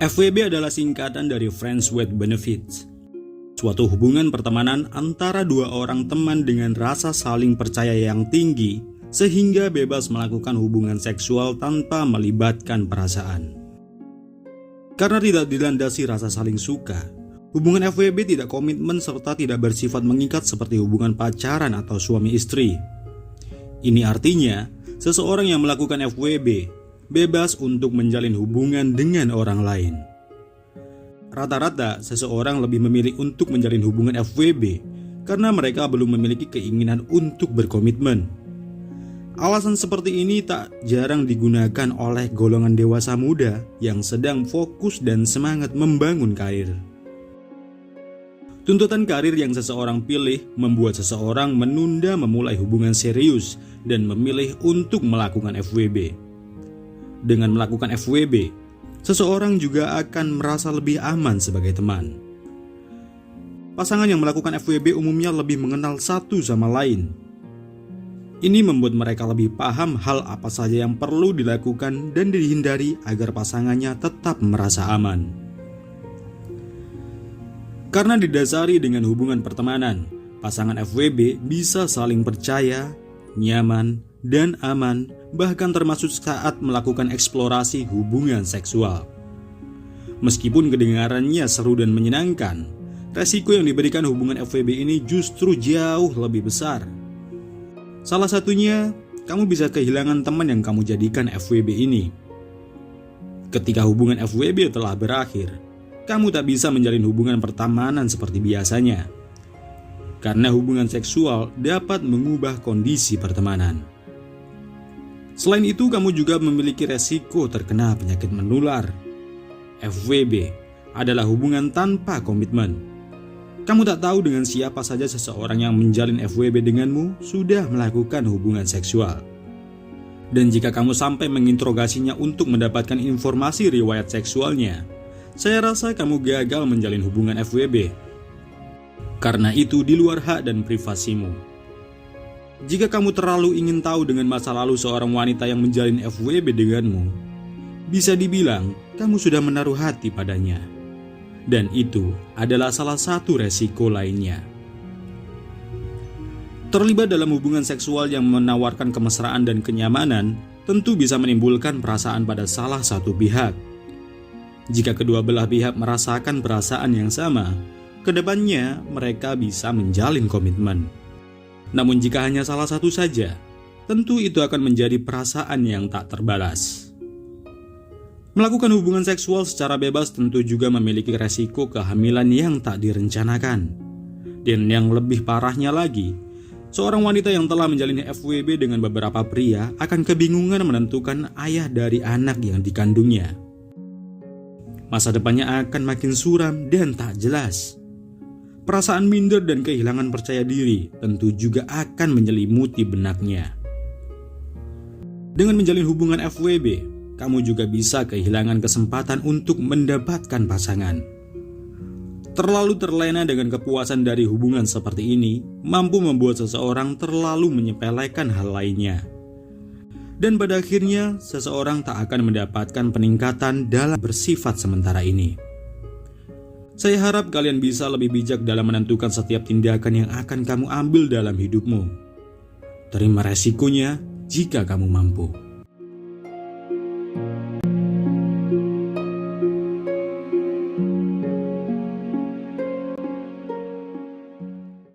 FWB adalah singkatan dari Friends with Benefits, suatu hubungan pertemanan antara dua orang teman dengan rasa saling percaya yang tinggi sehingga bebas melakukan hubungan seksual tanpa melibatkan perasaan. Karena tidak dilandasi rasa saling suka, hubungan FWB tidak komitmen serta tidak bersifat mengikat seperti hubungan pacaran atau suami istri. Ini artinya, seseorang yang melakukan FWB bebas untuk menjalin hubungan dengan orang lain. Rata-rata, seseorang lebih memilih untuk menjalin hubungan FWB karena mereka belum memiliki keinginan untuk berkomitmen. Alasan seperti ini tak jarang digunakan oleh golongan dewasa muda yang sedang fokus dan semangat membangun karir. Tuntutan karir yang seseorang pilih membuat seseorang menunda memulai hubungan serius dan memilih untuk melakukan FWB. Dengan melakukan FWB, seseorang juga akan merasa lebih aman sebagai teman. Pasangan yang melakukan FWB umumnya lebih mengenal satu sama lain. Ini membuat mereka lebih paham hal apa saja yang perlu dilakukan dan dihindari agar pasangannya tetap merasa aman. Karena didasari dengan hubungan pertemanan, pasangan FWB bisa saling percaya, nyaman, dan aman, bahkan termasuk saat melakukan eksplorasi hubungan seksual. Meskipun kedengarannya seru dan menyenangkan, resiko yang diberikan hubungan FWB ini justru jauh lebih besar. Salah satunya, kamu bisa kehilangan teman yang kamu jadikan FWB ini. Ketika hubungan FWB telah berakhir, kamu tak bisa menjalin hubungan pertemanan seperti biasanya. Karena hubungan seksual dapat mengubah kondisi pertemanan. Selain itu, kamu juga memiliki resiko terkena penyakit menular. FWB adalah hubungan tanpa komitmen. Kamu tak tahu dengan siapa saja seseorang yang menjalin FWB denganmu sudah melakukan hubungan seksual. Dan jika kamu sampai menginterogasinya untuk mendapatkan informasi riwayat seksualnya, saya rasa kamu gagal menjalin hubungan FWB. Karena itu di luar hak dan privasimu. Jika kamu terlalu ingin tahu dengan masa lalu seorang wanita yang menjalin FWB denganmu, bisa dibilang kamu sudah menaruh hati padanya. Dan itu adalah salah satu resiko lainnya. Terlibat dalam hubungan seksual yang menawarkan kemesraan dan kenyamanan tentu bisa menimbulkan perasaan pada salah satu pihak. Jika kedua belah pihak merasakan perasaan yang sama, kedepannya mereka bisa menjalin komitmen. Namun jika hanya salah satu saja, tentu itu akan menjadi perasaan yang tak terbalas. Melakukan hubungan seksual secara bebas tentu juga memiliki resiko kehamilan yang tak direncanakan. Dan yang lebih parahnya lagi, seorang wanita yang telah menjalin FWB dengan beberapa pria akan kebingungan menentukan ayah dari anak yang dikandungnya. Masa depannya akan makin suram dan tak jelas. Perasaan minder dan kehilangan percaya diri tentu juga akan menyelimuti benaknya. Dengan menjalin hubungan FWB, kamu juga bisa kehilangan kesempatan untuk mendapatkan pasangan. Terlalu terlena dengan kepuasan dari hubungan seperti ini mampu membuat seseorang terlalu menyepelekan hal lainnya. Dan pada akhirnya, seseorang tak akan mendapatkan peningkatan dalam bersifat sementara ini. Saya harap kalian bisa lebih bijak dalam menentukan setiap tindakan yang akan kamu ambil dalam hidupmu. Terima resikonya jika kamu mampu.